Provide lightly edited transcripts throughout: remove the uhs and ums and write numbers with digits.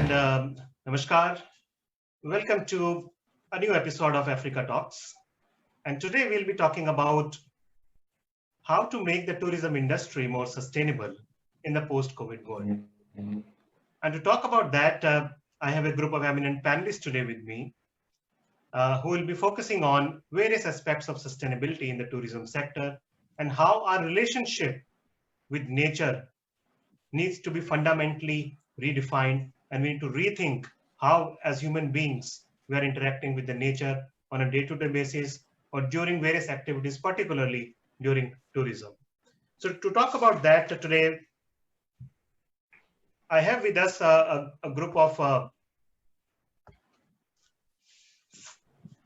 and Namaskar. Welcome to a new episode of Africa Talks. And today we'll be talking about how to make the tourism industry more sustainable in the post-COVID world. And to talk about that, I have a group of eminent panelists today with me who will be focusing on various aspects of sustainability in the tourism sector and how our relationship with nature needs to be fundamentally redefined, and we need to rethink how, as human beings, we are interacting with the nature on a day-to-day basis or during various activities, particularly during tourism. So to talk about that today, I have with us a group of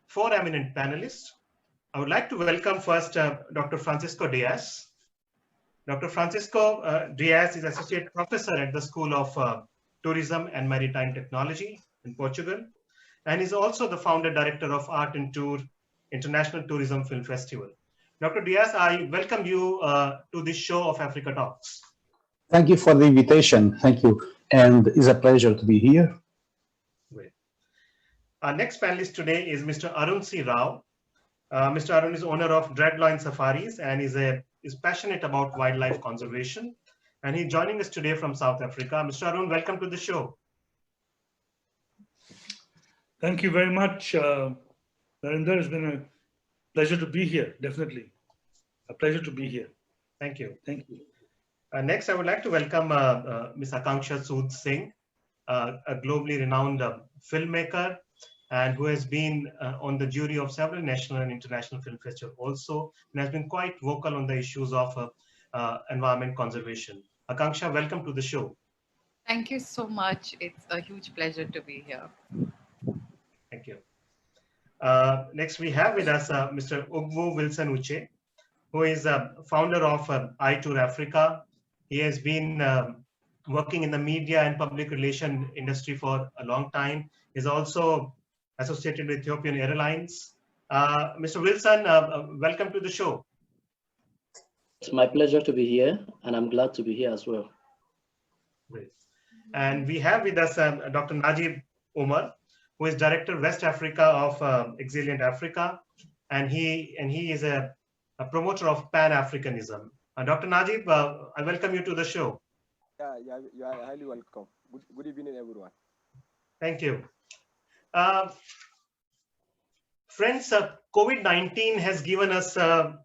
4 eminent panelists. I would like to welcome first Dr. Francisco Diaz. Dr. Francisco Diaz is Associate Professor at the School of Tourism and Maritime Technology in Portugal, and is also the Founder Director of Art and Tour International Tourism Film Festival. Dr. Diaz, I welcome you to this show of Africa Talks. Thank you for the invitation. Thank you. And it's a pleasure to be here. Great. Our next panelist today is Mr. Arun C. Rao. Mr. Arun is owner of Dreadloin Safaris and is passionate about wildlife conservation. And he's joining us today from South Africa. Mr. Arun, welcome to the show. Thank you very much, Narender. It's been a pleasure to be here, definitely. A pleasure to be here. Thank you. Thank you. Next, I would like to welcome Ms. Akanksha Sood Singh, a globally renowned filmmaker, and who has been on the jury of several national and international film festivals also, and has been quite vocal on the issues of environment conservation. Akanksha, welcome to the show. Thank you so much. It's a huge pleasure to be here. Thank you. Next, we have with us Mr. Ugwu Wilson Uche, who is a founder of iTour Africa. He has been working in the media and public relation industry for a long time. He's also associated with Ethiopian Airlines. Mr. Wilson, welcome to the show. It's my pleasure to be here, and I'm glad to be here as well. Great. And we have with us Dr. Najib Umar, who is Director West Africa of Exilient Africa, and he is a promoter of Pan-Africanism. Dr. Najib, I welcome you to the show. Yeah, you are highly welcome. Good evening, everyone. Thank you. Friends, COVID-19 has given us a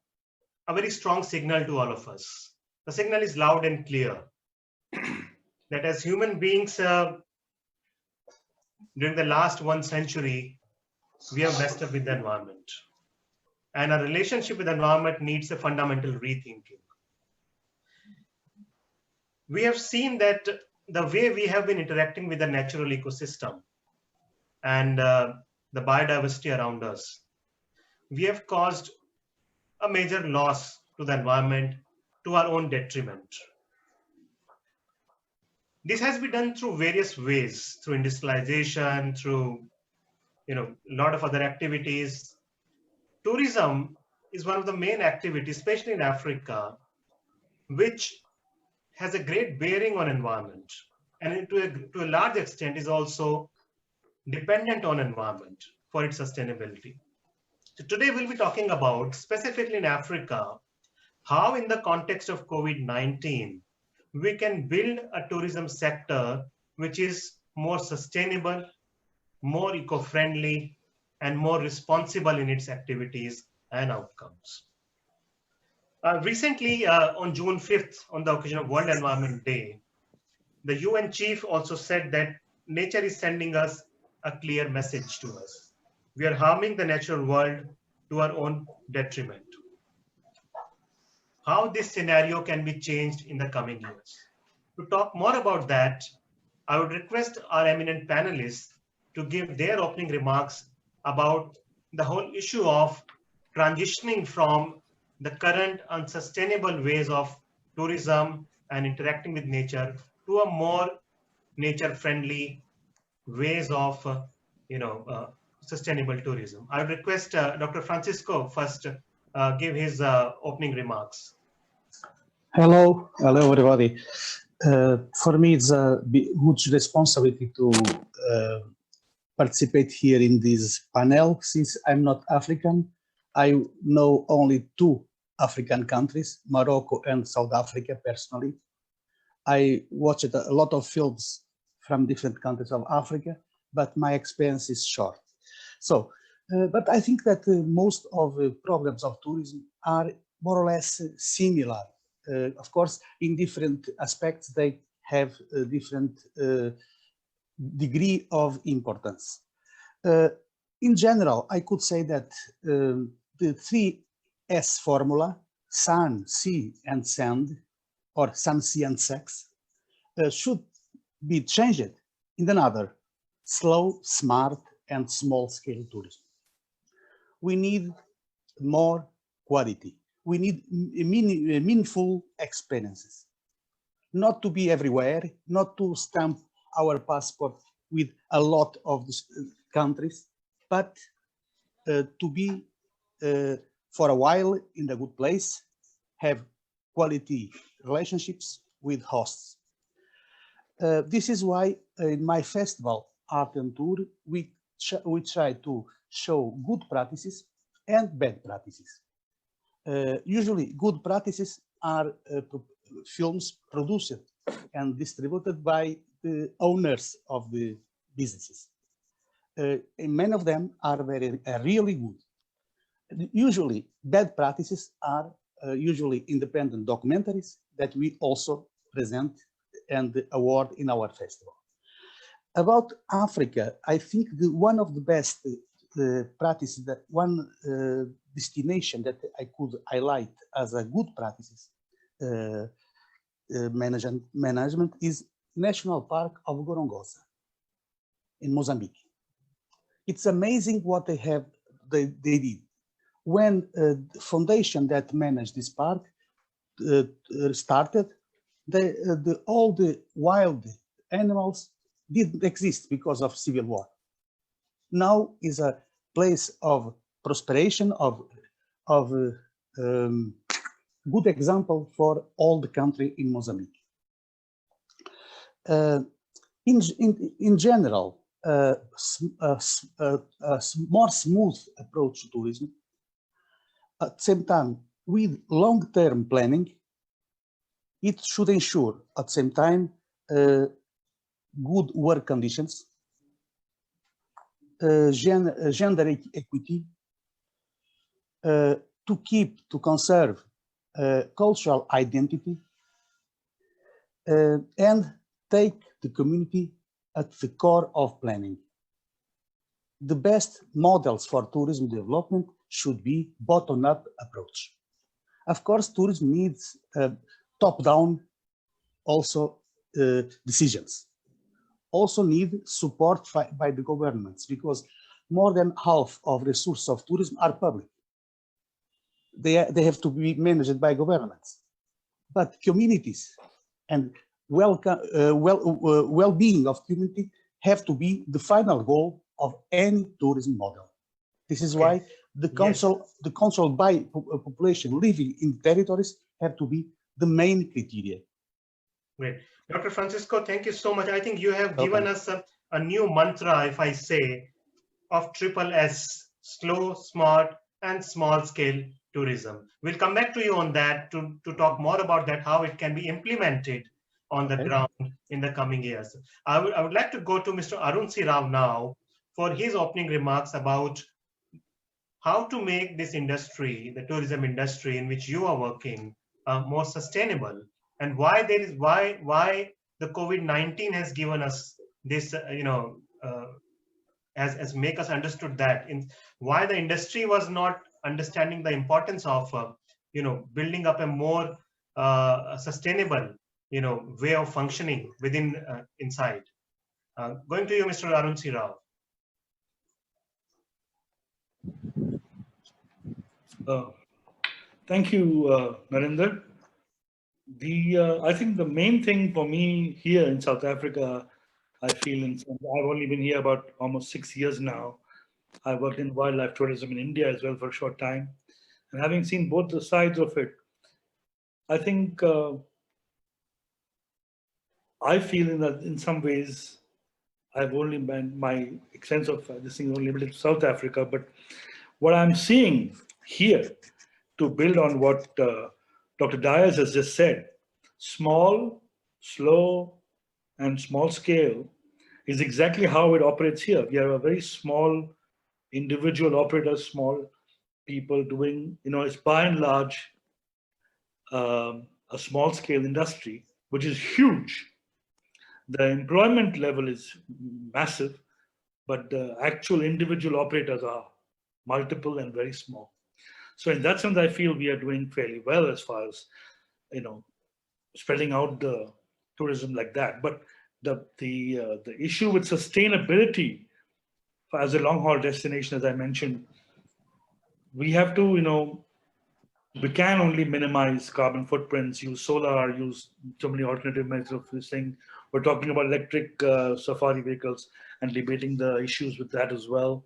very strong signal to all of us. The signal is loud and clear that as human beings, during the last 1 century, we have messed up with the environment. And our relationship with the environment needs a fundamental rethinking. We have seen that the way we have been interacting with the natural ecosystem and the biodiversity around us, we have caused a major loss to the environment to our own detriment. This has been done through various ways, through industrialization, through a lot of other activities. Tourism is one of the main activities, especially in Africa, which has a great bearing on environment, and to a large extent is also dependent on environment for its sustainability. So today we'll be talking about, specifically in Africa, how in the context of COVID-19, we can build a tourism sector which is more sustainable, more eco-friendly, and more responsible in its activities and outcomes. Recently, on June 5th, on the occasion of World Environment Day, the UN chief also said that nature is sending us a clear message to us. We are harming the natural world to our own detriment. How this scenario can be changed in the coming years. To talk more about that, I would request our eminent panelists to give their opening remarks about the whole issue of transitioning from the current unsustainable ways of tourism and interacting with nature to a more nature-friendly ways of sustainable tourism. I would request Dr. Francisco first give his opening remarks. Hello everybody. For me, it's a huge responsibility to participate here in this panel. Since I'm not African, I know only two African countries, Morocco and South Africa personally. I watched a lot of films from different countries of Africa, but my experience is short. So, but I think that most of the problems of tourism are more or less similar. Of course, in different aspects, they have a different degree of importance. In general, I could say that the 3S formula, sun, sea, and sand, or sun, sea, and sex, should be changed in another slow, smart, and small-scale tourism. We need more quality. We need meaningful experiences. Not to be everywhere, not to stamp our passport with a lot of countries, but to be for a while in a good place, have quality relationships with hosts. This is why in my festival, Art and Tour, we try to show good practices and bad practices. Usually good practices are films produced and distributed by the owners of the businesses. And many of them are really good. Usually bad practices are usually independent documentaries that we also present and award in our festival. About Africa, I think one of the best practices, that one destination that I could highlight as a good practices management is National Park of Gorongosa in Mozambique. It's amazing what they did. When the foundation that managed this park started, all the wild animals didn't exist because of civil war. Now is a place of prosperation, of good example for all the country in Mozambique. In general, a more smooth approach to tourism, at the same time with long-term planning, it should ensure at the same time good work conditions, gender equity, to conserve cultural identity, and take the community at the core of planning. The best models for tourism development should be bottom-up approach. Of course, tourism needs top-down also decisions. Also need support by the governments, because more than half of resources of tourism are public. They have to be managed by governments. But communities and well-being of community have to be the final goal of any tourism model. This is why the control by population living in territories have to be the main criteria. Great. Dr. Francisco, thank you so much. I think you have given us a new mantra, if I say, of triple S, slow, smart, and small scale tourism. We'll come back to you on that to talk more about that, how it can be implemented on the ground in the coming years. I would like to go to Mr. Arun C. Rao now for his opening remarks about how to make this industry, the tourism industry in which you are working, more sustainable, and why the COVID-19 has given us this, has make us understood that, why the industry was not understanding the importance of, building up a more sustainable, way of functioning within inside. Going to you, Mr. Arun C. Rao. Thank you, Narender. I think the main thing for me here in South Africa, I feel, and I've only been here about almost 6 years now. I worked in wildlife tourism in India as well for a short time. And having seen both the sides of it, I think I feel in some ways, I've only been, my sense of this thing is only limited to South Africa, but what I'm seeing here, to build on what Dr. Dias has just said, small, slow, and small scale is exactly how it operates here. We are a very small individual operators, small people doing, it's by and large a small scale industry, which is huge. The employment level is massive, but the actual individual operators are multiple and very small. So in that sense, I feel we are doing fairly well as far as, spreading out the tourism like that. But the issue with sustainability as a long haul destination, as I mentioned, we have to, we can only minimize carbon footprints, use solar, use so many alternative methods of this thing. We're talking about electric safari vehicles and debating the issues with that as well.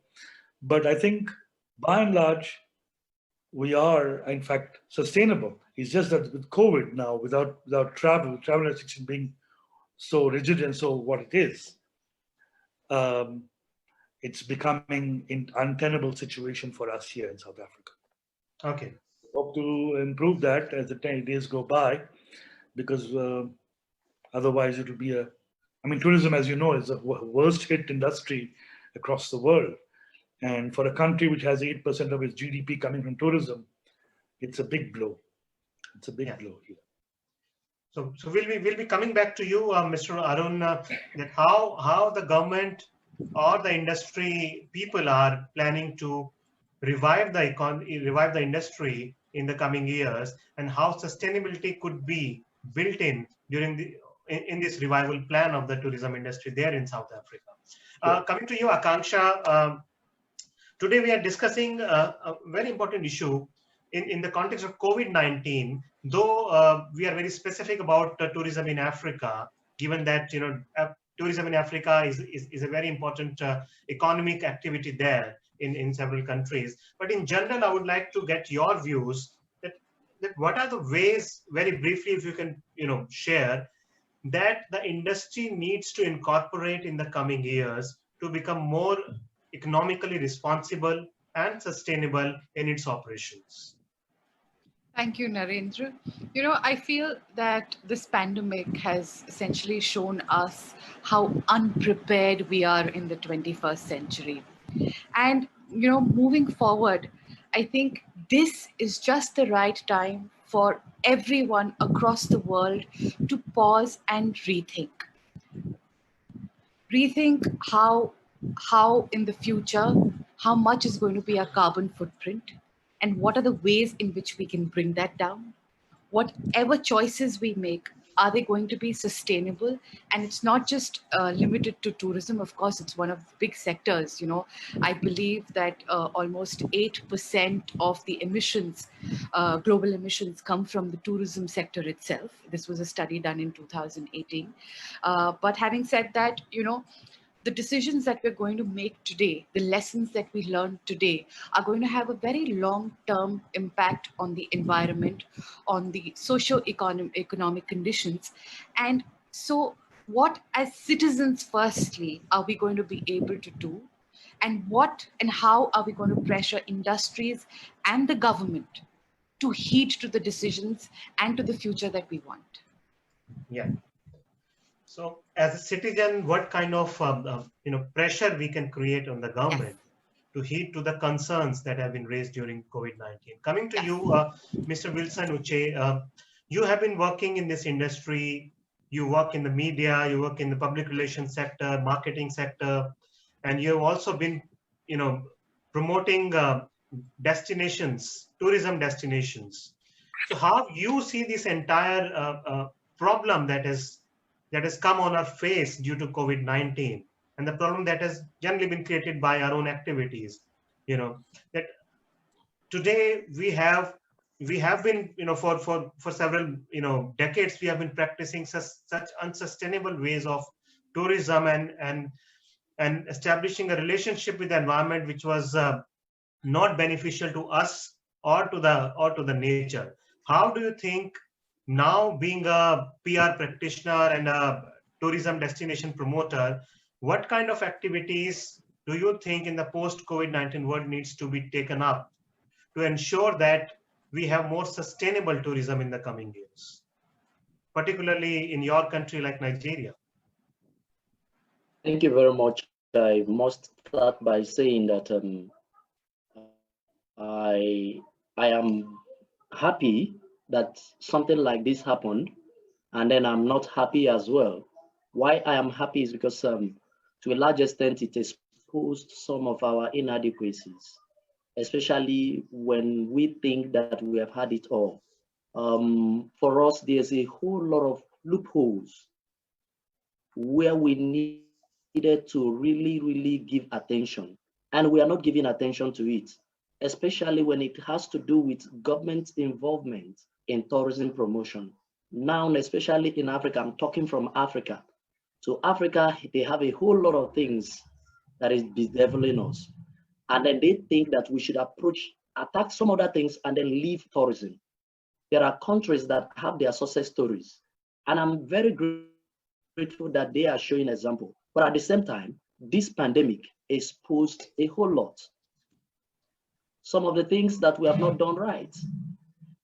But I think by and large, we are in fact sustainable. It's just that with COVID now, without travel restriction being so rigid and so what it is, it's becoming an untenable situation for us here in South Africa. Okay. Hope to improve that as the days go by, because otherwise it will be tourism, as you know, is the worst hit industry across the world. And for a country which has 8% of its GDP coming from tourism, it's a big blow. It's a big blow here. So we'll be coming back to you, Mr. Arun, that how the government or the industry people are planning to revive the economy, revive the industry in the coming years, and how sustainability could be built in during in this revival plan of the tourism industry there in South Africa. Coming to you, Akanksha, today we are discussing a very important issue in the context of COVID-19, though we are very specific about tourism in Africa, given that tourism in Africa is a very important economic activity there in several countries. But in general, I would like to get your views that what are the ways, very briefly, if you can share, that the industry needs to incorporate in the coming years to become more economically responsible and sustainable in its operations. Thank you, Narendra. I feel that this pandemic has essentially shown us how unprepared we are in the 21st century. And, moving forward, I think this is just the right time for everyone across the world to pause and rethink. Rethink how in the future, how much is going to be our carbon footprint, and what are the ways in which we can bring that down. Whatever choices we make, are they going to be sustainable? And it's not just limited to tourism. Of course, it's one of the big sectors. I believe that almost 8% of the emissions, global emissions, come from the tourism sector itself. This was a study done in 2018. But having said that, the decisions that we're going to make today, the lessons that we learn today, are going to have a very long-term impact on the environment, on the socio-economic conditions. And so what, as citizens, firstly, are we going to be able to do? And what and how are we going to pressure industries and the government to heed to the decisions and to the future that we want? Yeah. So, as a citizen, what kind of pressure we can create on the government to heed to the concerns that have been raised during COVID-19? Coming to you, Mr. Wilson Uche, you have been working in this industry. You work in the media, you work in the public relations sector, marketing sector, and you have also been, promoting destinations, tourism destinations. So, how you see this entire problem that has come on our face due to COVID-19, and the problem that has generally been created by our own activities, that today we have been, for several, decades, we have been practicing such unsustainable ways of tourism and establishing a relationship with the environment which was not beneficial to us or to the nature. How do you think, now being a PR practitioner and a tourism destination promoter, what kind of activities do you think in the post-COVID-19 world needs to be taken up to ensure that we have more sustainable tourism in the coming years, particularly in your country like Nigeria? Thank you very much. I must start by saying that I am happy that something like this happened, and then I'm not happy as well. Why I am happy is because to a large extent it exposed some of our inadequacies, especially when we think that we have had it all. For us, there's a whole lot of loopholes where we needed to really give attention, and we are not giving attention to it, especially when it has to do with government involvement in tourism promotion. Now, especially in Africa, I'm talking from Africa. So Africa, they have a whole lot of things that is bedeviling us. And then they think that we should attack some other things and then leave tourism. There are countries that have their success stories. And I'm very grateful that they are showing example. But at the same time, this pandemic exposed a whole lot. Some of the things that we have not done right.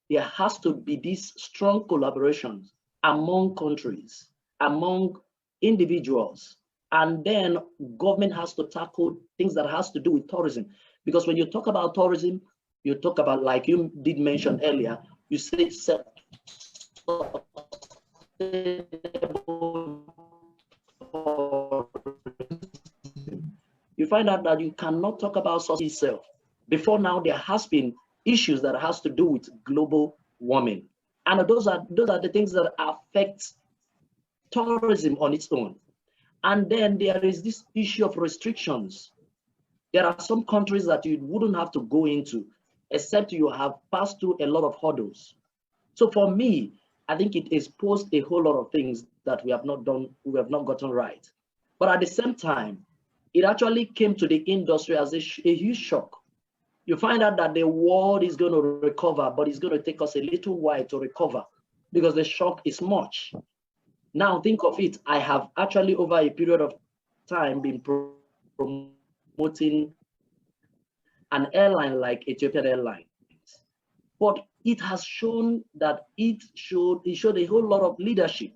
There has to be this strong collaboration among countries, among individuals, and then government has to tackle things that has to do with tourism. Because when you talk about tourism, you talk about, like you did mention earlier, you say you find out that you cannot talk about such itself. Before now, there has been issues that has to do with global warming. And those are the things that affect tourism on its own. And then there is this issue of restrictions. There are some countries that you wouldn't have to go into, except you have passed through a lot of hurdles. So for me, I think it exposed a whole lot of things that we have not done, we have not gotten right. But at the same time, it actually came to the industry as a huge shock. You find out that the world is going to recover, but it's going to take us a little while to recover because the shock is much. Now think of it, I have actually over a period of time been promoting an airline like Ethiopian Airlines. But it has shown that it showed a whole lot of leadership.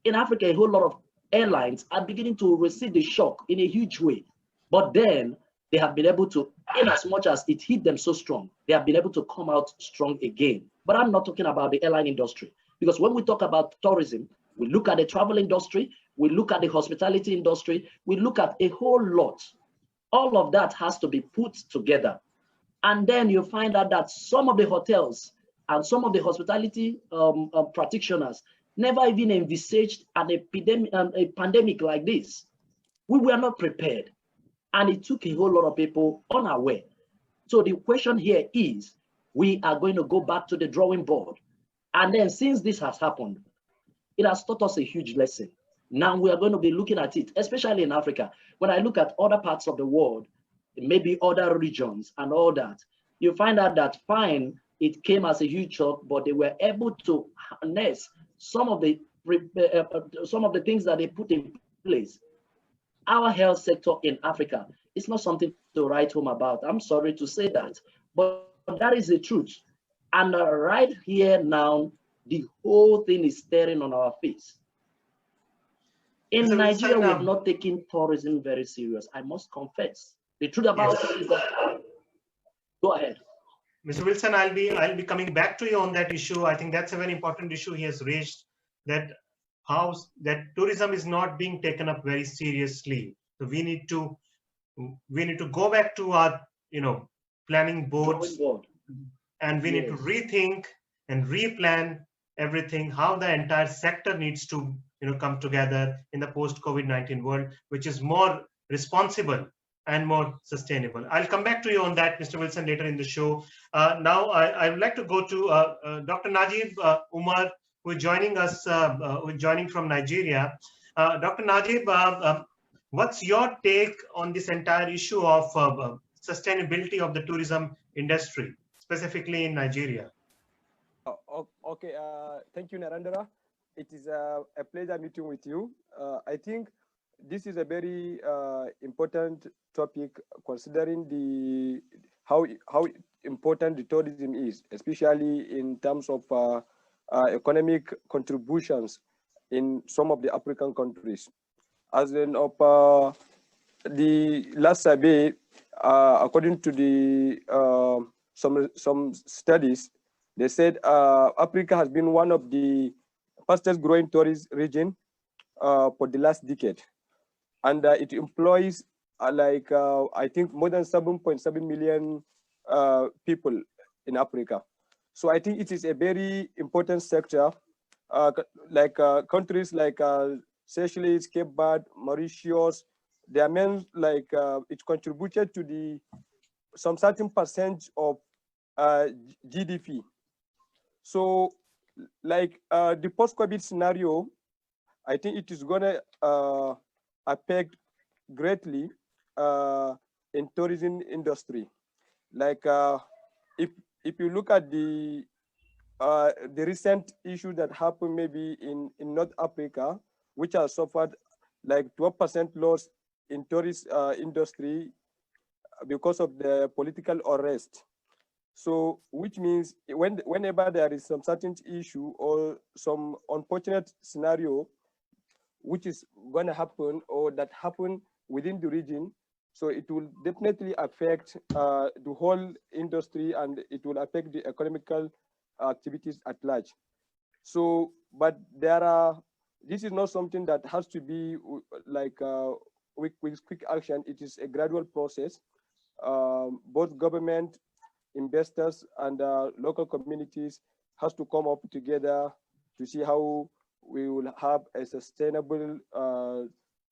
In Africa, a whole lot of airlines are beginning to receive the shock in a huge way. But then they have been able to, in as much as it hit them so strong, they have been able to come out strong again. But I'm not talking about the airline industry, because when we talk about tourism, we look at the travel industry, we look at the hospitality industry, we look at a whole lot. All of that has to be put together. And then you find out that some of the hotels and some of the hospitality practitioners never even envisaged a pandemic like this. We were not prepared. And it took a whole lot of people unaware. So the question here is, we are going to go back to the drawing board. And then since this has happened, it has taught us a huge lesson. Now we are going to be looking at it, especially in Africa. When I look at other parts of the world, maybe other regions and all that, you find out that fine, it came as a huge shock, but they were able to harness some of the things that they put in place. Our health sector in Africa is not something to write home about. I'm sorry to say that, but that is the truth. And right here now, the whole thing is staring on our face. In Nigeria, we have not taken tourism very serious, I must confess. The truth about it is that, go ahead. Mr. Wilson, I'll be coming back to you on that issue. I think that's a very important issue he has raised, that how that tourism is not being taken up very seriously. So we need to go back to our planning boards, and we need to rethink and replan everything, how the entire sector needs to come together in the post-COVID-19 world, which is more responsible and more sustainable. I'll come back to you on that, Mr. Wilson, later in the show. Now, I would like to go to Dr. Najib Umar, who is joining us, joining from Nigeria. Dr. Najib, what's your take on this entire issue of sustainability of the tourism industry, specifically in Nigeria? Okay, thank you, Narendra. it is a pleasure meeting with you. I think this is a very important topic, considering the how important the tourism is, especially in terms of economic contributions in some of the African countries. As in of the last survey, according to the some studies, they said Africa has been one of the fastest growing tourist region for the last decade, and it employs I think more than 7.7 million people in Africa. So I think it is a very important sector. Countries like Seychelles, Cape Verde, Mauritius, they are meant it contributed to some certain percent of GDP. So the post-COVID scenario, I think it is gonna affect greatly in tourism industry. If you look at the recent issue that happened maybe in North Africa, which has suffered like 12% loss in tourist industry because of the political unrest. So, which means whenever there is some certain issue or some unfortunate scenario, which is going to happen or that happen within the region, so it will definitely affect the whole industry, and it will affect the economical activities at large. So, but this is not something that has to be with quick action. It is a gradual process. Both government, investors, and local communities has to come up together to see how we will have a sustainable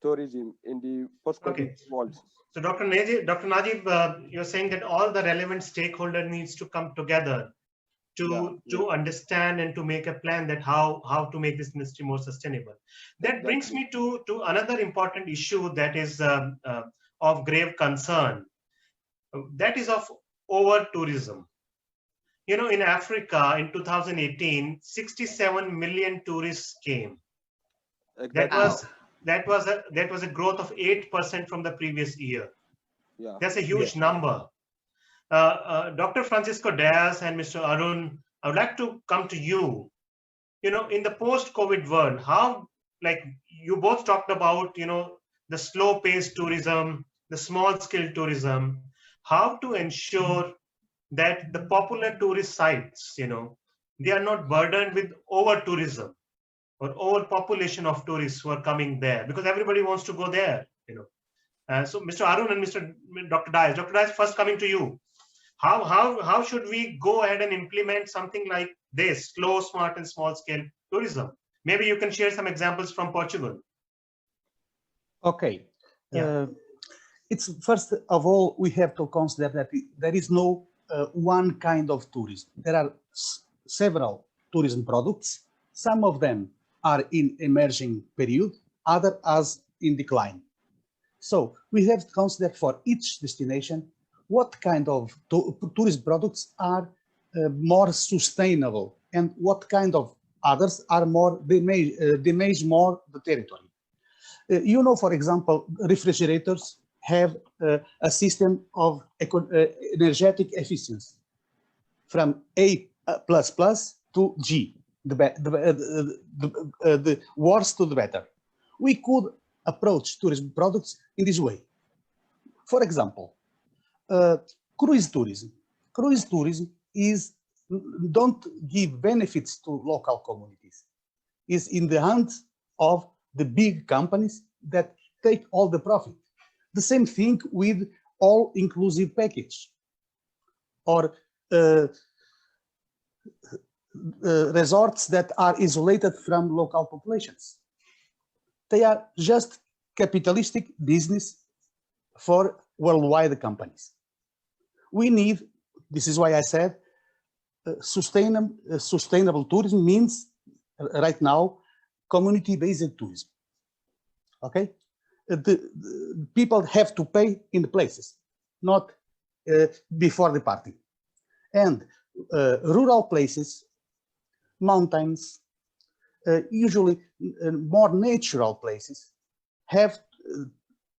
tourism in the post-COVID world. So Dr. Najib, you're saying that all the relevant stakeholders needs to come together to understand and to make a plan that how to make this industry more sustainable. That brings me to another important issue that is of grave concern. That is of over-tourism. You know, in Africa in 2018, 67 million tourists came. Exactly. That was a growth of 8% from the previous year. Yeah. That's a huge number. Dr. Francisco Diaz and Mr. Arun, I would like to come to you. You know, in the post-COVID world, how, like you both talked about, you know, the slow-paced tourism, the small-scale tourism, how to ensure that the popular tourist sites, you know, they are not burdened with over-tourism or overpopulation of tourists who are coming there, because everybody wants to go there, you know. So Mr. Arun and Dr. Diaz. Dr. Diaz, first coming to you. How should we go ahead and implement something like this, slow, smart, and small-scale tourism? Maybe you can share some examples from Portugal. Okay. It's first of all, we have to consider that there is no one kind of tourism. There are several tourism products. Some of them are in emerging period, other as in decline. So we have to consider for each destination what kind of tourist products are more sustainable and what kind of others are more damage more the territory. You know, for example, refrigerators have a system of energetic efficiency from A++ to G, the worse to the better. We could approach tourism products in this way. For example, cruise tourism. Cruise tourism don't give benefits to local communities. It's in the hands of the big companies that take all the profit. The same thing with all-inclusive package or resorts that are isolated from local populations. They are just capitalistic business for worldwide companies. We need, this is why I said, sustainable tourism means right now community-based tourism. Okay, the people have to pay in the places, not before the party. And rural places, mountains, usually more natural places, have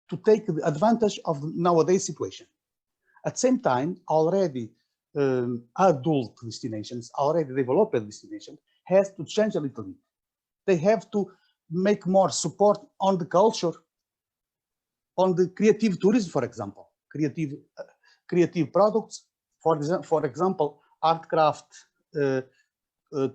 to take advantage of the nowadays situation. At the same time, already adult destinations, already developed destinations, has to change a little bit. They have to make more support on the culture, on the creative tourism, for example, creative products. For example, art craft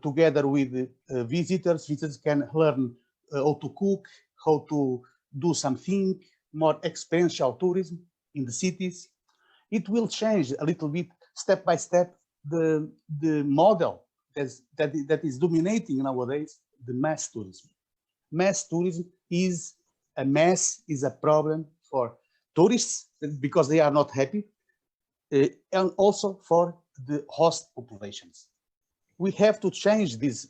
together with visitors. Visitors can learn how to cook, how to do something, more experiential tourism in the cities. It will change a little bit, step by step, the model that is dominating nowadays, the mass tourism. Mass tourism is a mess, is a problem for tourists because they are not happy, and also for the host populations. We have to change this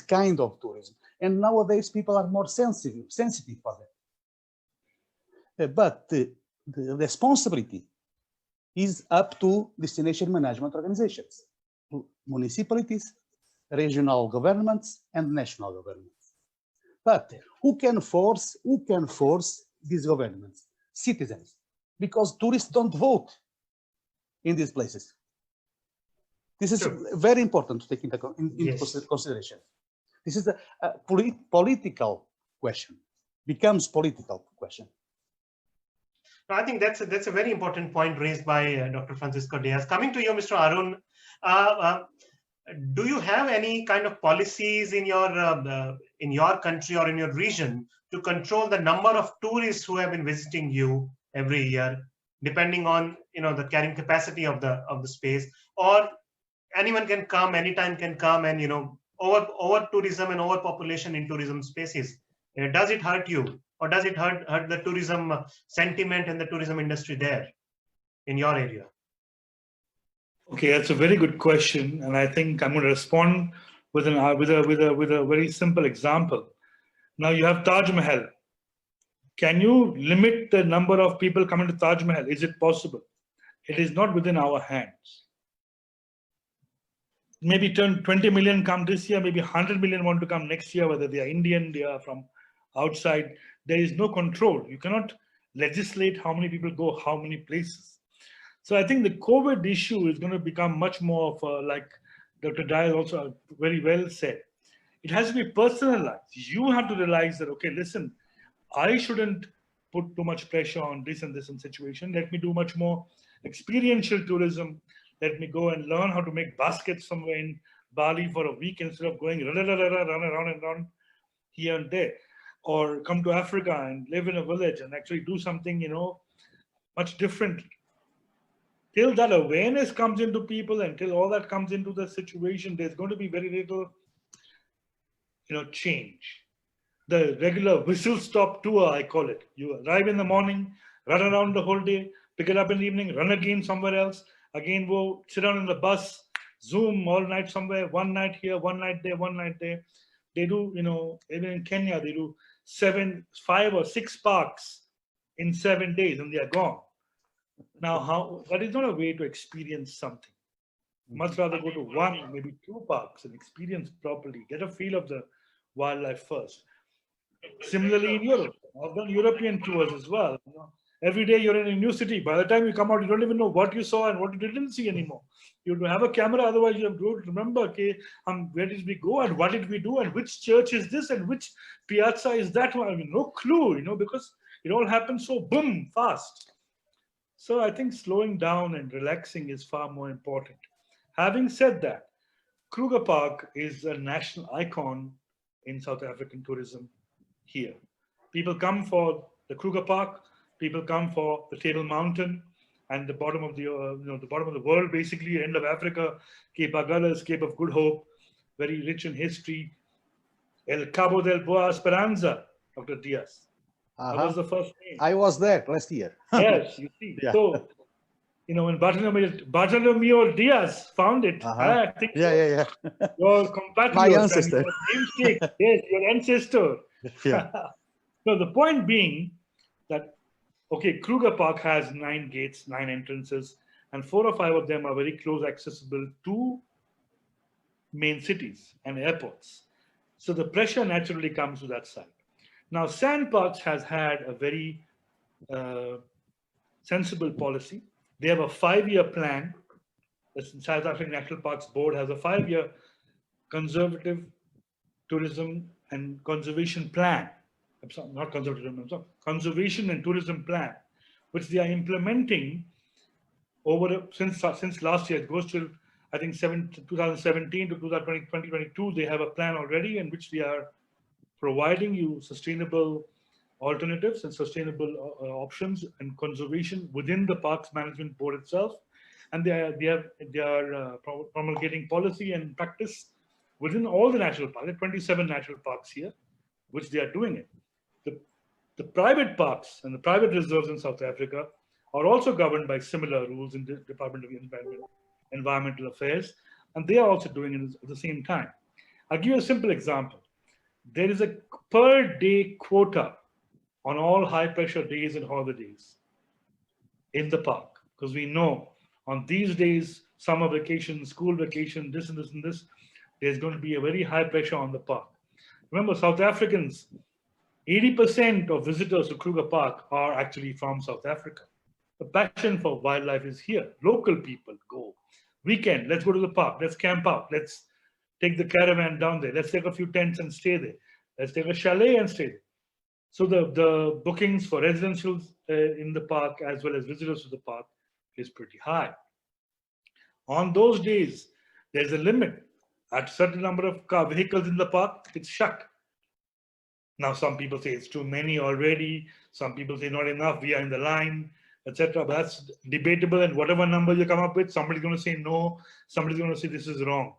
kind of tourism, and nowadays people are more sensitive for that. But the responsibility is up to destination management organizations, municipalities, regional governments, and national governments. But who can force these governments? Citizens, because tourists don't vote in these places. This is very important to take into consideration. This is a political question, becomes political question. I think that's a very important point raised by Dr. Francisco Diaz. Coming to you, Mr. Arun, do you have any kind of policies in your country or in your region to control the number of tourists who have been visiting you every year, depending on the carrying capacity of the space? Or anyone can come, anytime can come, and over tourism and overpopulation in tourism spaces, does it hurt you, or does it hurt the tourism sentiment and the tourism industry there in your area? Okay, that's a very good question, and I think I'm going to respond with a very simple example. Now you have Taj Mahal. Can you limit the number of people coming to Taj Mahal? Is it possible? It is not within our hands. Maybe 20 million come this year, maybe 100 million want to come next year, whether they are Indian, they are from outside. There is no control. You cannot legislate how many people go, how many places. So I think the COVID issue is going to become much more of a, like Dr. Diaz also very well said, it has to be personalized. You have to realize that, okay, listen, I shouldn't put too much pressure on this and this situation. Let me do much more experiential tourism. Let me go and learn how to make baskets somewhere in Bali for a week instead of going run around and run here and there. Or come to Africa and live in a village and actually do something, much different. Till that awareness comes into people and till all that comes into the situation, there's going to be very little, change. The regular whistle-stop tour, I call it. You arrive in the morning, run around the whole day, pick it up in the evening, run again somewhere else, again go sit down in the bus, Zoom all night somewhere, one night here, one night there, one night there. They do, even in Kenya, they do 5 or 6 parks in 7 days and they are gone. Now, that is not a way to experience something. Much rather go to 1, maybe 2 parks and experience properly, get a feel of the wildlife first. Similarly in Europe, I've done European tours as well. Every day you're in a new city. By the time you come out, you don't even know what you saw and what you didn't see anymore. You have a camera, otherwise you have to remember, okay, where did we go and what did we do and which church is this and which piazza is that one? I mean, no clue, because it all happens so boom, fast. So I think slowing down and relaxing is far more important. Having said that, Kruger Park is a national icon in South African tourism here. People come for the Kruger Park, people come for the Table Mountain and the bottom of the, the bottom of the world, basically, end of Africa, Cape Agulhas, Cape of Good Hope, very rich in history. El Cabo del Boa Esperanza, Dr. Diaz. That was the first name. I was there last year. Yes, you see. Yeah. So, when Bartolomeo Diaz found it, I think yeah. your compatriot, My ancestor. Your namesake, yes, your ancestor. Yeah. So the point being that, okay, Kruger Park has 9 gates, 9 entrances, and 4 or 5 of them are very close accessible to main cities and airports. So the pressure naturally comes to that side. Now, Sandbox has had a very sensible policy. They have a 5-year plan. The South African National Parks Board has a 5-year conservative tourism and conservation plan. I'm sorry, not conservative, I'm sorry, conservation and tourism plan, which they are implementing since last year. It goes till, I think, 2017 to 2022. They have a plan already in which they are providing you sustainable alternatives and sustainable options and conservation within the Parks Management Board itself. And they are promulgating policy and practice within all the national parks. There are 27 national parks here, which they are doing it. The private parks and the private reserves in South Africa are also governed by similar rules in the Department of Environmental Affairs, and they are also doing it at the same time. I'll give you a simple example. There is a per day quota on all high pressure days and holidays in the park, because we know on these days, summer vacation, school vacation, this and this and this, there's going to be a very high pressure on the park. Remember, South Africans, 80% of visitors to Kruger Park are actually from South Africa. The passion for wildlife is here. Local people go. Weekend, let's go to the park. Let's camp out. Let's take the caravan down there. Let's take a few tents and stay there. Let's take a chalet and stay there. So the bookings for residentials in the park as well as visitors to the park is pretty high. On those days, there's a limit. At a certain number of vehicles in the park, it's shut. Now, some people say it's too many already. Some people say not enough, we are in the line, etc. But that's debatable, and whatever number you come up with, somebody's going to say no, somebody's going to say this is wrong.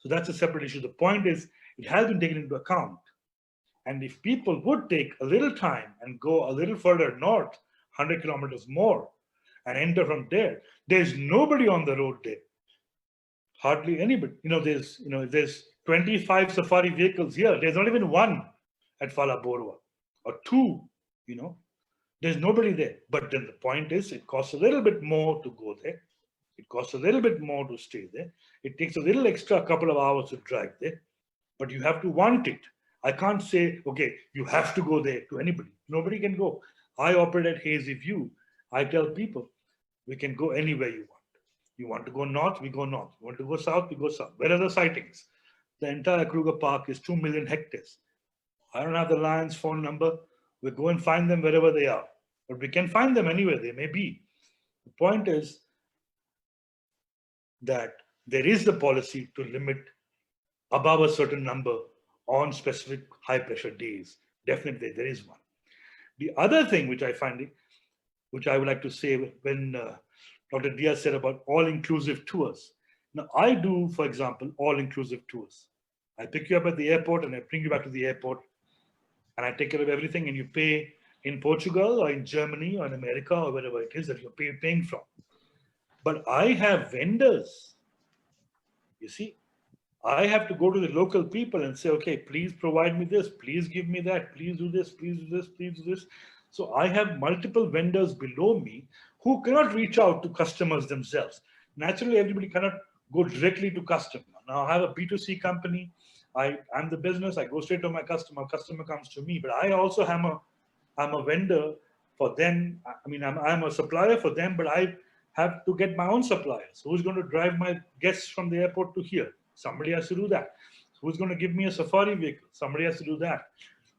So that's a separate issue. The point is, it has been taken into account. And if people would take a little time and go a little further north, 100 kilometers more, and enter from there, there's nobody on the road there. Hardly anybody. There's 25 safari vehicles here. There's not even one at Falaborwa, or two, there's nobody there. But then the point is, it costs a little bit more to go there. It costs a little bit more to stay there. It takes a little extra couple of hours to drive there, but you have to want it. I can't say, okay, you have to go there to anybody. Nobody can go. I operate at Hazy View. I tell people, we can go anywhere you want. You want to go north, we go north. You want to go south, we go south. Where are the sightings? The entire Kruger Park is 2 million hectares. I don't have the lion's phone number. We'll go and find them wherever they are. But we can find them anywhere they may be. The point is that there is the policy to limit above a certain number on specific high pressure days. Definitely there is one. The other thing which I find, which I would like to say when Dr. Diaz said about all-inclusive tours. Now, I do, for example, all-inclusive tours. I pick you up at the airport and I bring you back to the airport and I take care of everything, and you pay in Portugal or in Germany or in America or wherever it is that you're paying from. But I have vendors. You see, I have to go to the local people and say, okay, please provide me this, please give me that, please do this, please do this, please do this. So I have multiple vendors below me who cannot reach out to customers themselves. Naturally, everybody cannot go directly to customer. Now I have a B2C company. I'm the business. I go straight to my customer. Customer comes to me. But I also am a vendor for them. I mean, I'm a supplier for them, but I have to get my own suppliers. Who's going to drive my guests from the airport to here? Somebody has to do that. Who's going to give me a safari vehicle? Somebody has to do that.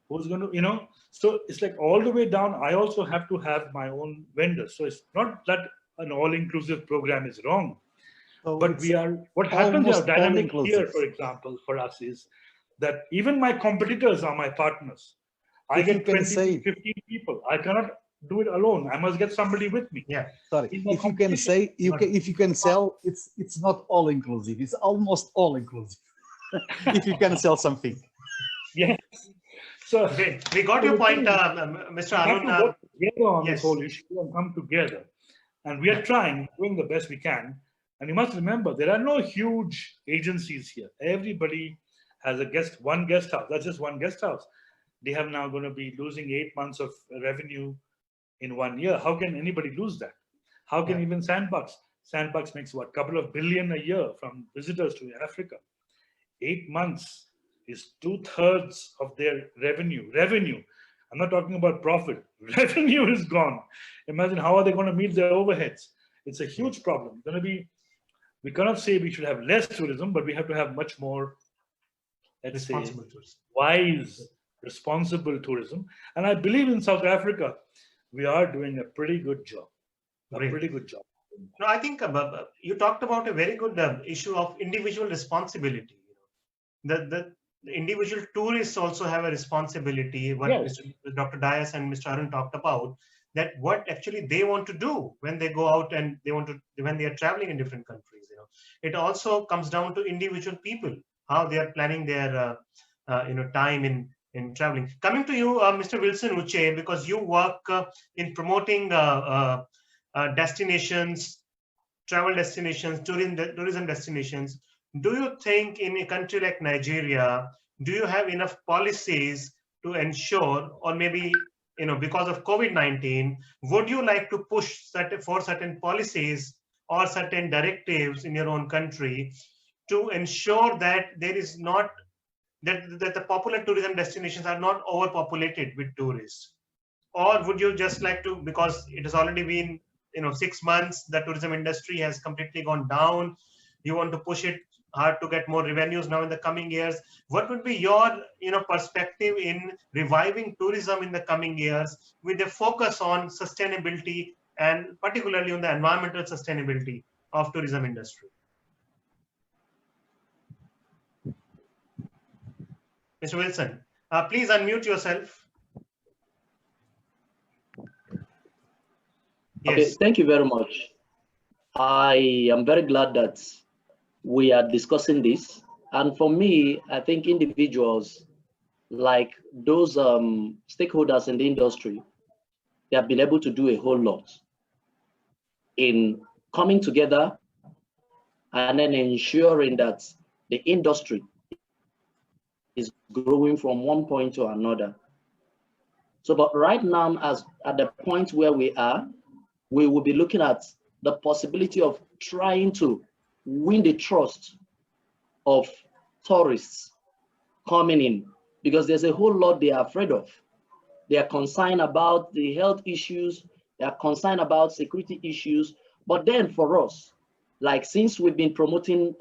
Who's going to, so it's like all the way down. I also have to have my own vendors. So it's not that an all-inclusive program is wrong. So but what happens is dynamic here, for example, for us is that even my competitors are my partners. I get 20, 15 people. I cannot do it alone. I must get somebody with me. Yeah. Sorry. If you can say, if you can sell, it's not all inclusive. It's almost all inclusive. If you can sell something. Yes. So we got your point, Mr. Arun. Work together on this whole issue and come together, and we are trying, doing the best we can. And you must remember, there are no huge agencies here. Everybody has one guest house. That's just one guest house. They have now going to be losing 8 months of revenue in 1 year. How can anybody lose that? How can even Sandbox? Sandbox makes what, couple of billion a year from visitors to Africa. 8 months is 2/3 of their revenue. I'm not talking about profit. Revenue is gone. Imagine how are they going to meet their overheads? It's a huge problem. We cannot say we should have less tourism, but we have to have much more, let's say, Responsible tourism. wise, responsible tourism. And I believe in South Africa, we are doing a pretty good job. Great. Pretty good job. No, I think you talked about a very good issue of individual responsibility. The individual tourists also have a responsibility. What Yes. Dr. Dias and Mr. Arun talked about, that what actually they want to do when they go out and when they are traveling in different countries. It also comes down to individual people, how they are planning their time in traveling. Coming to you, Mr. Wilson Uche, because you work in promoting destinations, travel destinations, tourism destinations. Do you think in a country like Nigeria, do you have enough policies to ensure, or maybe because of COVID-19, would you like to push for certain policies or certain directives in your own country to ensure that there is not that the popular tourism destinations are not overpopulated with tourists? Or would you just like to, because it has already been 6 months, the tourism industry has completely gone down, you want to push it hard to get more revenues now in the coming years? What would be your perspective in reviving tourism in the coming years with a focus on sustainability and particularly on the environmental sustainability of tourism industry? Mr. Wilson, please unmute yourself. Okay, Yes. thank you very much. I am very glad that we are discussing this. And for me, I think individuals like those stakeholders in the industry, they have been able to do a whole lot in coming together and then ensuring that the industry is growing from one point to another. So, but right now, as at the point where we are, we will be looking at the possibility of trying to win the trust of tourists coming in, because there's a whole lot they are afraid of. They are concerned about the health issues, they are concerned about security issues. But then for us, like since we've been promoting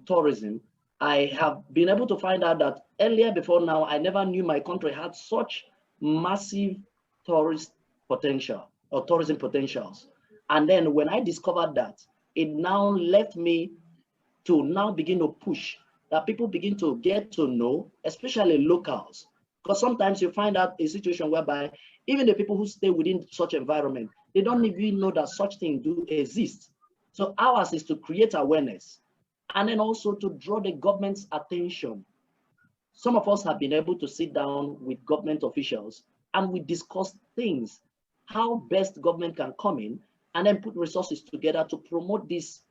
tourism, I have been able to find out that earlier before now, I never knew my country had such massive tourist potential or tourism potentials. And then when I discovered that, it now left me to now begin to push that people begin to get to know, especially locals. Because sometimes you find out a situation whereby even the people who stay within such environment, they don't even know that such things do exist. So ours is to create awareness and then also to draw the government's attention. Some of us have been able to sit down with government officials and we discuss things, how best government can come in and then put resources together to promote this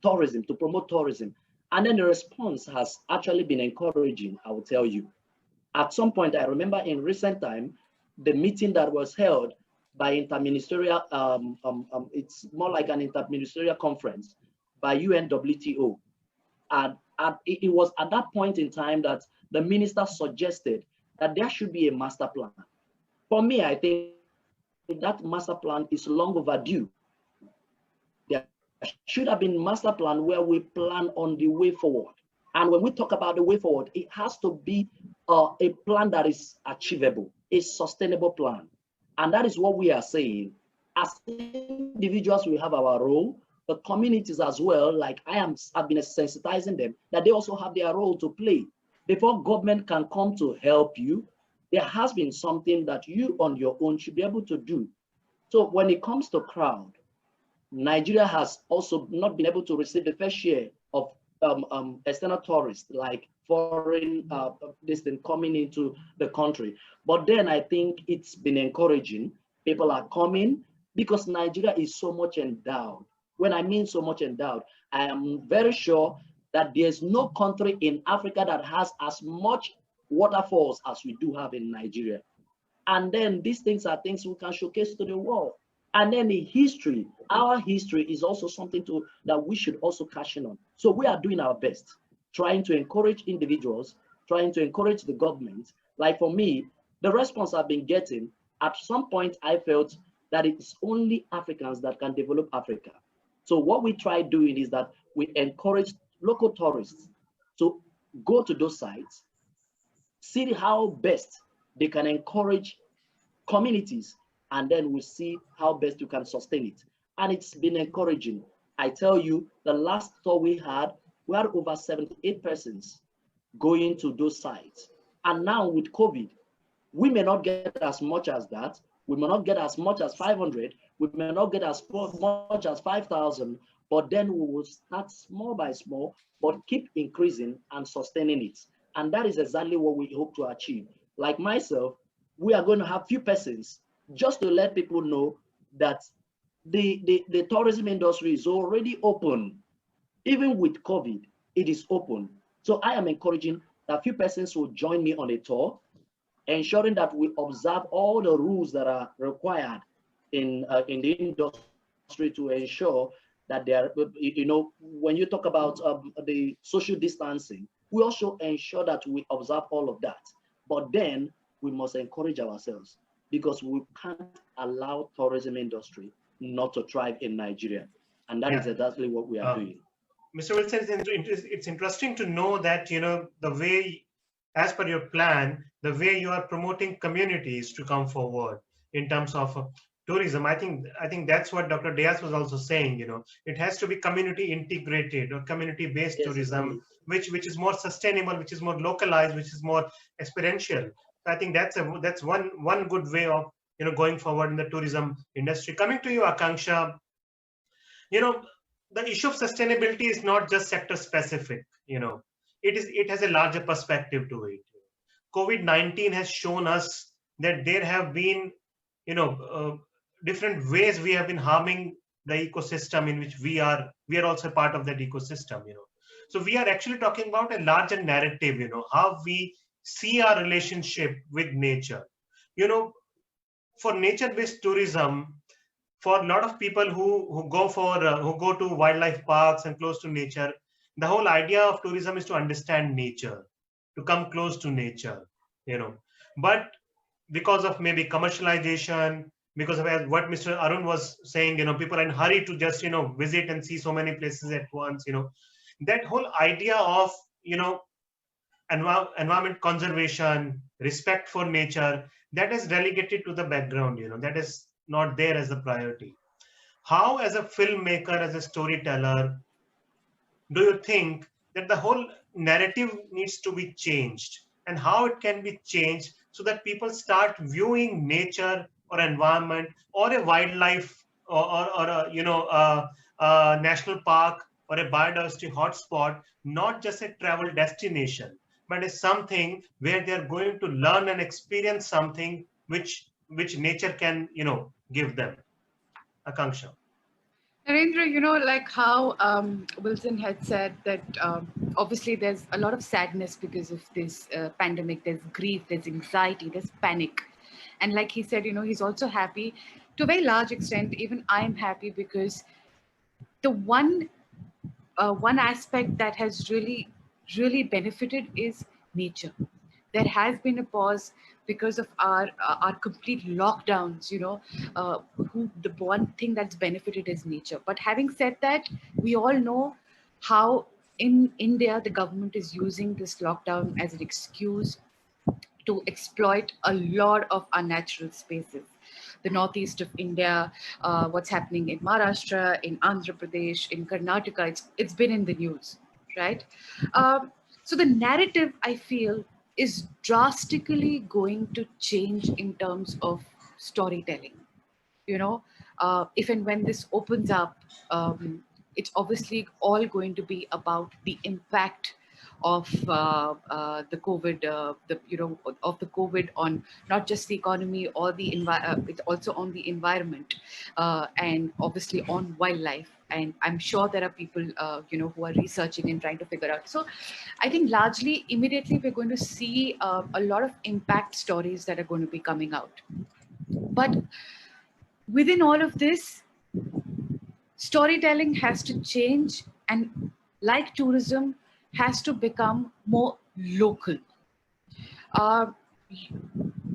tourism, to promote tourism. And then the response has actually been encouraging, I will tell you. At some point, I remember in recent time, the meeting that was held by interministerial, it's more like an interministerial conference by UNWTO. And it was at that point in time that the minister suggested that there should be a master plan. For me, I think that master plan is long overdue. There should have been a master plan where we plan on the way forward. And when we talk about the way forward, it has to be a plan that is achievable, a sustainable plan. And that is what we are saying. As individuals, we have our role, the communities as well, like I've been sensitizing them, that they also have their role to play. Before government can come to help you, there has been something that you on your own should be able to do. So when it comes to crowd, Nigeria has also not been able to receive the fair share of external tourists, like foreign coming into the country. But then I think it's been encouraging. People are coming because Nigeria is so much endowed. When I mean so much endowed, I am very sure that there's no country in Africa that has as much waterfalls as we do have in Nigeria. And then these things are things we can showcase to the world. And then the history, our history is also something that we should also cash in on. So we are doing our best, trying to encourage individuals, trying to encourage the government. Like for me, the response I've been getting, at some point I felt that it's only Africans that can develop Africa. So what we try doing is that we encourage local tourists to go to those sites, see how best they can encourage communities, and then we see how best you can sustain it. And it's been encouraging. I tell you, the last tour we had over 78 persons going to those sites. And now with COVID, we may not get as much as that. We may not get as much as 500. We may not get as much as 5,000, but then we will start small by small, but keep increasing and sustaining it. And that is exactly what we hope to achieve. Like myself, we are going to have few persons just to let people know that the tourism industry is already open. Even with COVID, it is open. So I am encouraging that few persons will join me on a tour, ensuring that we observe all the rules that are required in the industry to ensure that there, when you talk about the social distancing, we also ensure that we observe all of that. But then we must encourage ourselves, because we can't allow tourism industry not to thrive in Nigeria. And that is exactly what we are doing. Mr. Wilson, it's interesting to know that, the way, as per your plan, the way you are promoting communities to come forward in terms of tourism. I think that's what Dr. Diaz was also saying. It has to be community integrated or community-based tourism, which is more sustainable, which is more localized, which is more experiential. I think that's one good way of going forward in the tourism industry. Coming to you, Akanksha, the issue of sustainability is not just sector specific. It has a larger perspective to it. COVID-19 has shown us that there have been different ways we have been harming the ecosystem in which we are also part of that ecosystem. So we are actually talking about a larger narrative, how we see our relationship with nature. For nature-based tourism, for a lot of people who go to wildlife parks and close to nature, the whole idea of tourism is to understand nature, to come close to nature, But because of maybe commercialization, because of what Mr. Arun was saying, people are in a hurry to just, visit and see so many places at once, that whole idea of, environment conservation, respect for nature, that is relegated to the background, that is not there as a priority. How, as a filmmaker, as a storyteller, do you think that the whole narrative needs to be changed, and how it can be changed so that people start viewing nature or environment or a wildlife or a national park or a biodiversity hotspot, not just a travel destination, but as something where they're going to learn and experience something which nature can, give them? Akanksha. Narendra, like how Wilson had said that obviously there's a lot of sadness because of this pandemic. There's grief, there's anxiety, there's panic. And like he said, he's also happy. To a very large extent, even I'm happy because the one aspect that has really, really benefited is nature. There has been a pause because of our complete lockdowns. The one thing that's benefited is nature. But having said that, we all know how in India the government is using this lockdown as an excuse to exploit a lot of our natural spaces. The northeast of India, what's happening in Maharashtra, in Andhra Pradesh, in Karnataka, it's been in the news, right? So the narrative, I feel, is drastically going to change in terms of storytelling. If and when this opens up, it's obviously all going to be about the impact of the COVID, of the COVID on not just the economy or the it's also on the environment and obviously on wildlife. And I'm sure there are people, who are researching and trying to figure out. So I think largely, immediately, we're going to see a lot of impact stories that are going to be coming out. But within all of this, storytelling has to change, and like tourism, has to become more local. Uh,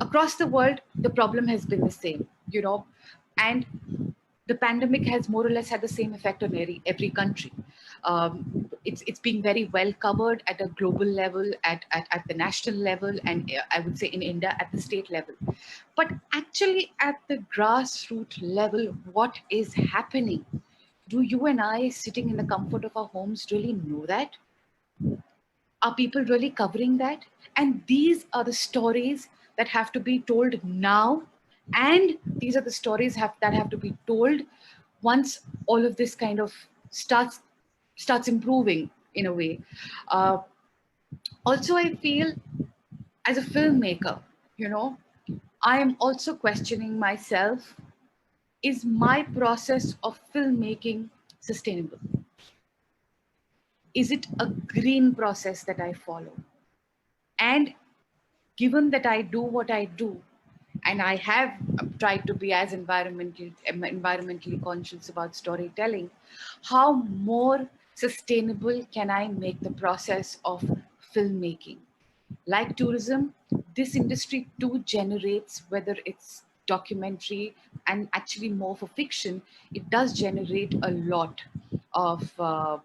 Across the world, the problem has been the same, and the pandemic has more or less had the same effect on every country. It's being very well covered at a global level, at the national level, and I would say in India at the state level. But actually at the grassroots level, what is happening? Do you and I, sitting in the comfort of our homes, really know that? Are people really covering that? And these are the stories that have to be told now. And these are the stories that have to be told once all of this kind of starts improving in a way. Also, I feel as a filmmaker, I am also questioning myself, is my process of filmmaking sustainable? Is it a green process that I follow? And given that I do what I do, and I have tried to be as environmentally conscious about storytelling, how more sustainable can I make the process of filmmaking? Like tourism, this industry too generates, whether it's documentary and actually more for fiction, it does generate a lot of a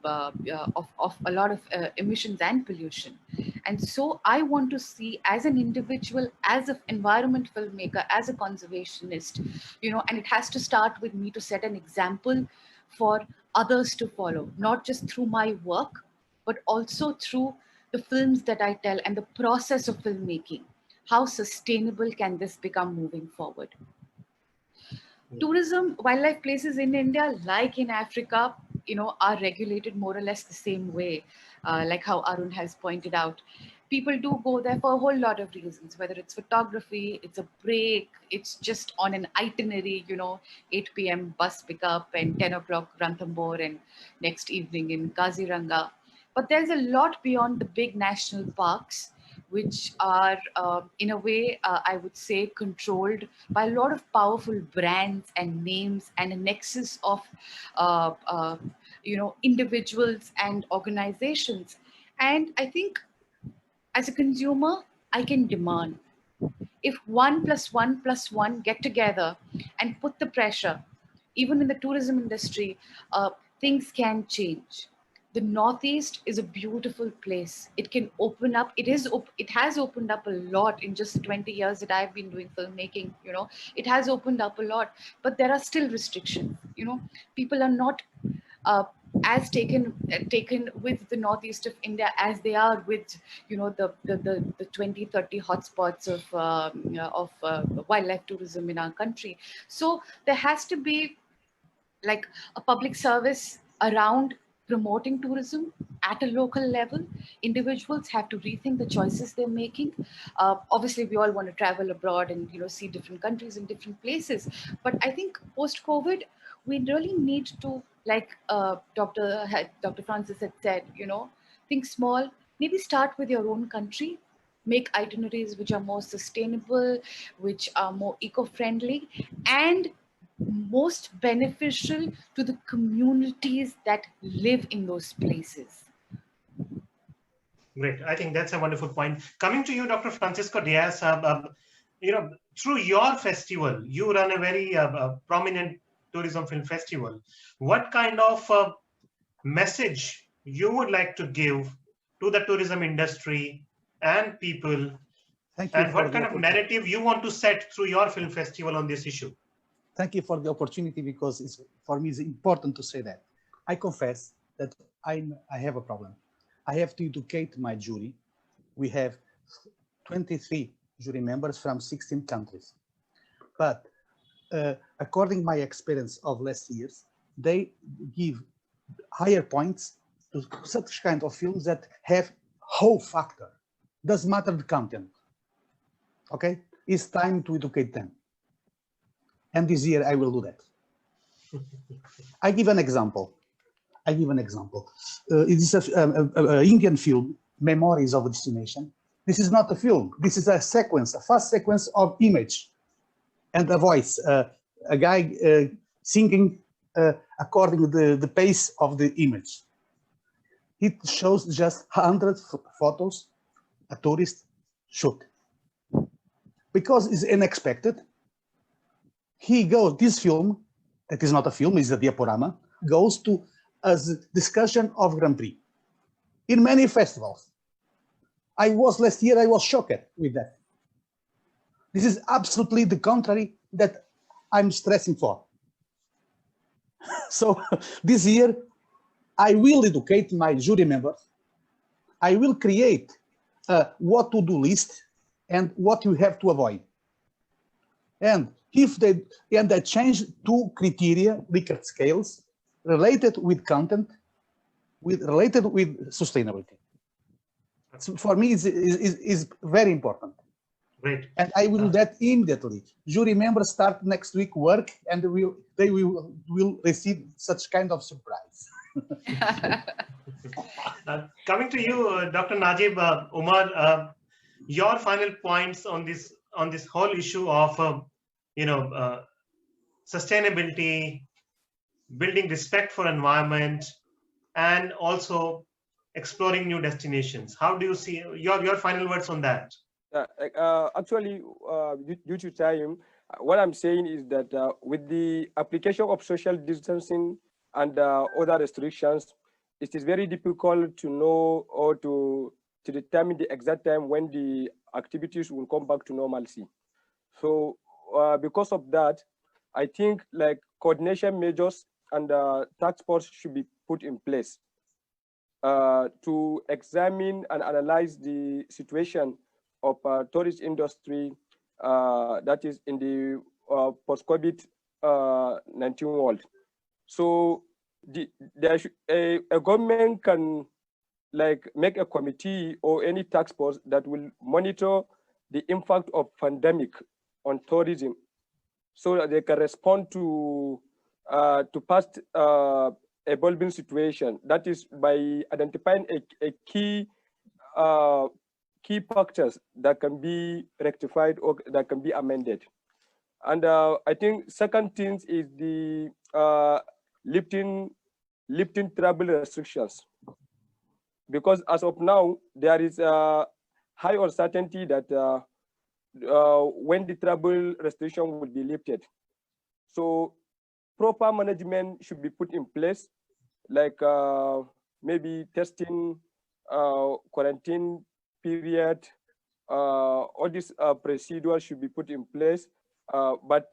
lot of emissions and pollution. And so I want to see, as an individual, as an environment filmmaker, as a conservationist, and it has to start with me to set an example for others to follow, not just through my work, but also through the films that I tell and the process of filmmaking. How sustainable can this become moving forward? Tourism, wildlife places in India, like in Africa, are regulated more or less the same way, like how Arun has pointed out. People do go there for a whole lot of reasons, whether it's photography, it's a break, it's just on an itinerary, 8 p.m. bus pickup and 10 o'clock Ranthambore and next evening in Kaziranga. But there's a lot beyond the big national parks, which are, in a way, I would say, controlled by a lot of powerful brands and names and a nexus of, individuals and organizations. And I think as a consumer, I can demand. If 1+1+1 get together and put the pressure, even in the tourism industry, things can change. The Northeast is a beautiful place. It can open up. It has opened up a lot in just 20 years that I've been doing filmmaking. It has opened up a lot, but there are still restrictions. People are not as taken with the Northeast of India as they are with the 20-30 hotspots of wildlife tourism in our country. So there has to be like a public service around promoting tourism at a local level. Individuals have to rethink the choices they're making. Obviously, we all want to travel abroad and see different countries and different places. But I think post-COVID, we really need to, like Dr. Francis had said, think small. Maybe start with your own country. Make itineraries which are more sustainable, which are more eco-friendly, and most beneficial to the communities that live in those places. Great. I think that's a wonderful point. Coming to you, Dr. Francisco Diaz, through your festival, you run a very prominent tourism film festival. What kind of message you would like to give to the tourism industry and people? Thank you. And what kind of narrative you want to set through your film festival on this issue? Thank you for the opportunity, because for me it's important to say that. I confess that I have a problem. I have to educate my jury. We have 23 jury members from 16 countries. But according to my experience of last years, they give higher points to such kind of films that have whole factor. Doesn't matter the content. Okay? It's time to educate them. And this year I will do that. I give an example. It is an Indian film, Memories of a Destination. This is not a film. This is a sequence, a fast sequence of image and a voice, a guy singing according to the pace of the image. It shows just 100 photos a tourist shoot. Because it's unexpected, he goes, this film, that is not a film, it's a diaporama, goes to a discussion of Grand Prix in many festivals. Last year, I was shocked with that. This is absolutely the contrary that I'm stressing for. So this year, I will educate my jury members. I will create a what to do list and what you have to avoid. And if they change 2 criteria, Likert scales, related with content, related with sustainability. So for me, is very important. Great. And I will do that immediately. Jury members start next week work, and they will receive such kind of surprise. Coming to you, Dr. Najib, Umar, your final points on this whole issue of sustainability, building respect for environment, and also exploring new destinations. How do you see your final words on that? Actually, due to time, what I'm saying is that with the application of social distancing and other restrictions, it is very difficult to know or to determine the exact time when the activities will come back to normalcy. So because of that, I think like coordination measures and task force should be put in place to examine and analyze the situation of tourist industry that is in the post-COVID-19 world. So a government can like make a committee or any task force that will monitor the impact of pandemic on tourism, so that they can respond to past evolving situation. That is by identifying a key factors that can be rectified or that can be amended. And I think second thing is the lifting travel restrictions, because as of now there is a high uncertainty that when the travel restriction will be lifted. So proper management should be put in place, like maybe testing, quarantine period, all these procedures should be put in place, but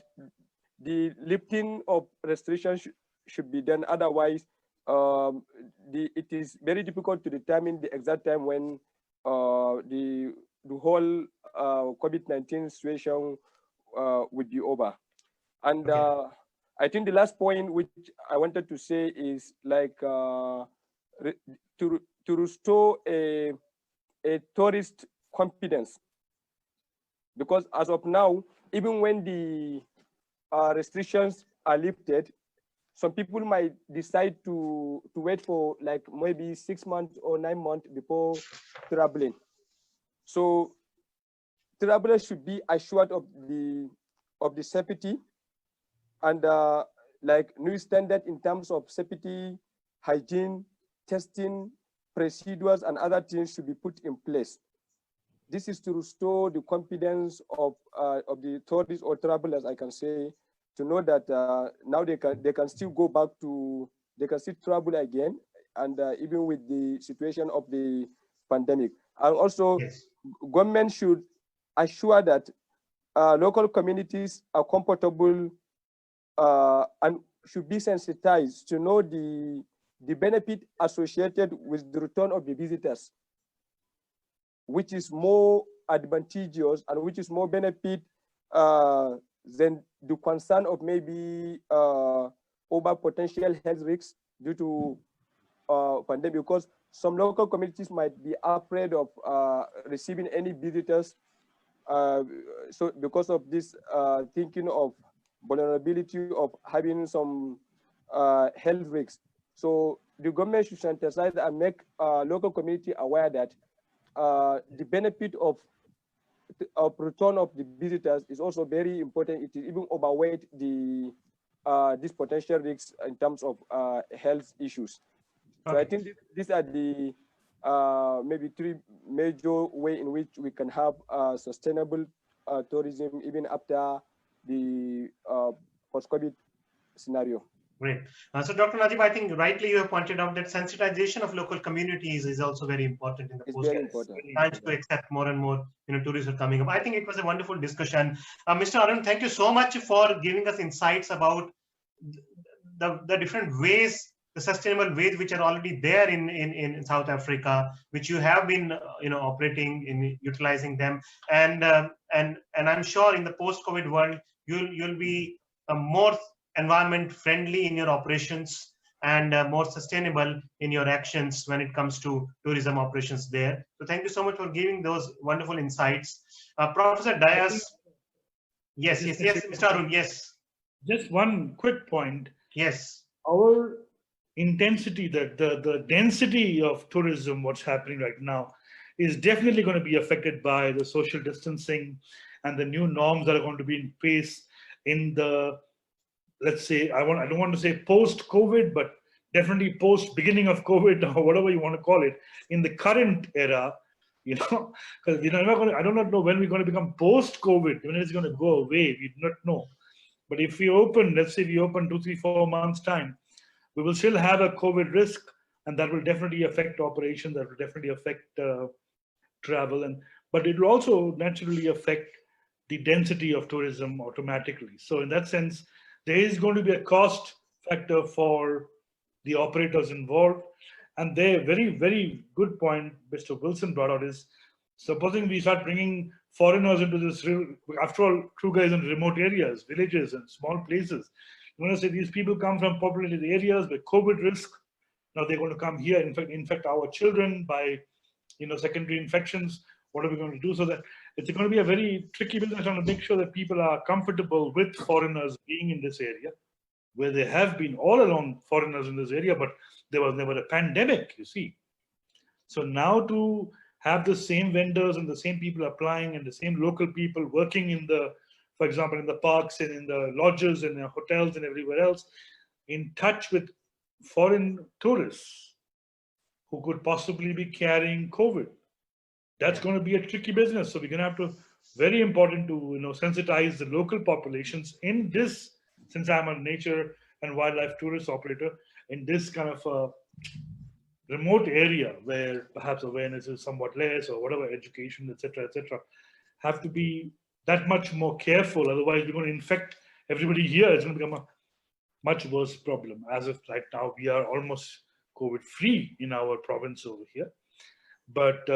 the lifting of restrictions should be done. Otherwise, it is very difficult to determine the exact time when the whole COVID-19 situation would be over. And I think the last point which I wanted to say is like to restore a tourist confidence, because as of now, even when the restrictions are lifted, some people might decide to wait for like maybe 6 months or 9 months before traveling. So travelers should be assured of the safety and like new standard in terms of safety, hygiene, testing, procedures, and other things should be put in place. This is to restore the confidence of the tourists or travelers, I can say, to know that now they can still go back to, they can still travel again, and even with the situation of the pandemic. And also, government should assure that local communities are comfortable and should be sensitized to know the benefit associated with the return of the visitors, which is more advantageous and which is more benefit than the concern of maybe over potential health risks due to pandemic, because some local communities might be afraid of receiving any visitors. So because of this thinking of vulnerability of having some health risks. So the government should synthesize and make local community aware that the benefit of return of the visitors is also very important. It is even overweight the these potential risks in terms of health issues. So I think these are the maybe three major ways in which we can have sustainable tourism even after the post-COVID scenario. Great. So Dr. Najib, I think rightly you have pointed out that sensitization of local communities is also very important in the post times to accept more and more tourists are coming up. I think it was a wonderful discussion. Mr. Arun, thank you so much for giving us insights about the different ways, the sustainable ways which are already there in South Africa, which you have been operating in utilizing them, and I'm sure in the post-COVID world you'll be more environment friendly in your operations and more sustainable in your actions when it comes to tourism operations there. So thank you so much for giving those wonderful insights. Professor Dias, yes, Mr. Arun, yes. Just one quick point. Yes. Our intensity, the density of tourism, what's happening right now, is definitely going to be affected by the social distancing and the new norms that are going to be in place in the, let's say, I don't want to say post-COVID, but definitely post-beginning of COVID or whatever you want to call it, in the current era, because I do not know when we're going to become post-COVID, when it's going to go away, we do not know. But if we open, let's say we open 2, 3, 4 months time, we will still have a COVID risk, and that will definitely affect operations, that will definitely affect travel, but it will also naturally affect the density of tourism automatically. So in that sense, there is going to be a cost factor for the operators involved. And the very, very good point Mr. Wilson brought out is, supposing we start bringing foreigners into this, after all, Kruger is in remote areas, villages and small places. You want to say these people come from populated areas with COVID risk. Now they're going to come here, infect our children by secondary infections. What are we going to do? So that it's going to be a very tricky business, trying to make sure that people are comfortable with foreigners being in this area, where they have been all along foreigners in this area, but there was never a pandemic, you see. So now to have the same vendors and the same people applying and the same local people working in the, for example, in the parks and in the lodges and the hotels and everywhere else, in touch with foreign tourists who could possibly be carrying COVID. That's going to be a tricky business. So we're going to have to, very important to sensitize the local populations in this, since I'm a nature and wildlife tourist operator, in this kind of remote area where perhaps awareness is somewhat less or whatever, education, etc., have to be that much more careful. Otherwise, we're going to infect everybody here. It's going to become a much worse problem. As of right now, we are almost COVID-free in our province over here. But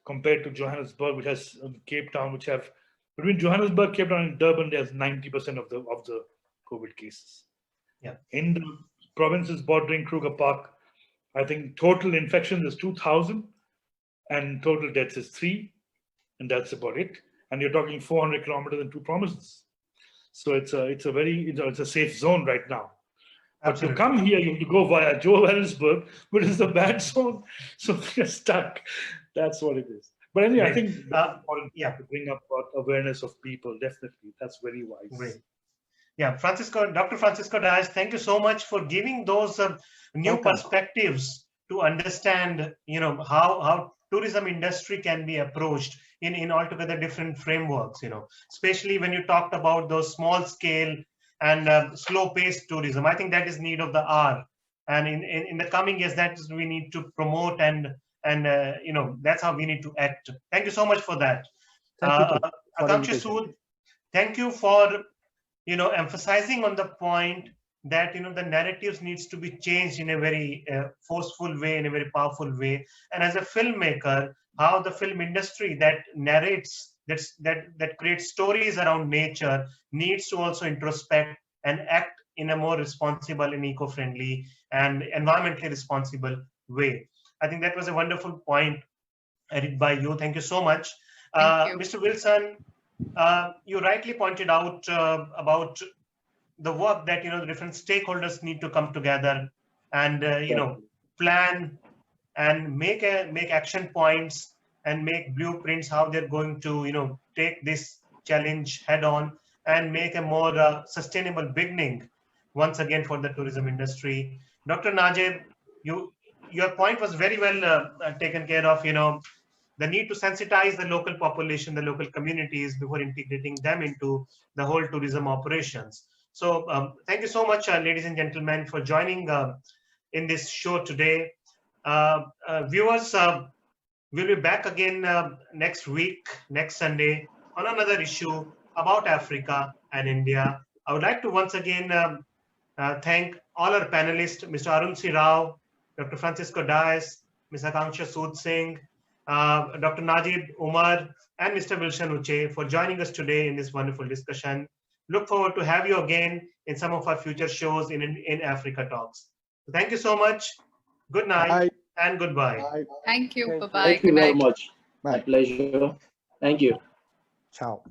compared to Johannesburg, which has Cape Town, which have between Johannesburg, Cape Town, and Durban, there's 90% of the COVID cases. Yeah. In the provinces bordering Kruger Park, I think total infections is 2,000, and total deaths is 3, and that's about it. And you're talking 400 kilometers in 2 provinces. So it's a safe zone right now. Absolutely. But to come here, you have to go via Johannesburg, which is the bad zone. So we're stuck. That's what it is. But anyway, I think it's important to bring up awareness of people. Definitely, that's very wise. Great. Yeah, Dr. Francisco Dias, thank you so much for giving those new perspectives to understand, how tourism industry can be approached in altogether different frameworks. Especially when you talked about those small scale and slow-paced tourism. I think that is need of the hour, and in the coming years, that is we need to promote and that's how we need to act. Thank you so much for that. Akanksha Sood, thank you for emphasizing on the point that the narratives needs to be changed in a very forceful way, in a very powerful way. And as a filmmaker, how the film industry that narrates, that creates stories around nature needs to also introspect and act in a more responsible and eco-friendly and environmentally responsible way. I think that was a wonderful point added by you. Thank you so much. Mr. Wilson, you rightly pointed out about the work that the different stakeholders need to come together and plan and make action points and make blueprints how they're going to take this challenge head on and make a more sustainable beginning once again for the tourism industry. Dr. Najib, your point was very well taken care of. The need to sensitize the local population, the local communities before integrating them into the whole tourism operations. So thank you so much, ladies and gentlemen, for joining in this show today. Viewers, we'll be back again next week, next Sunday, on another issue about Africa and India. I would like to once again thank all our panelists, Mr. Arun C. Rao, Dr. Francisco Dias, Ms. Akanksha Sood Singh, Dr. Najib Umar, and Mr. Wilson Uche for joining us today in this wonderful discussion. Look forward to have you again in some of our future shows in Africa Talks. Thank you so much. Good night. Bye. And goodbye. Bye. Thank you. Thank you. Bye-bye. Thank you Good very night. much. Bye. My pleasure. Thank you. Ciao.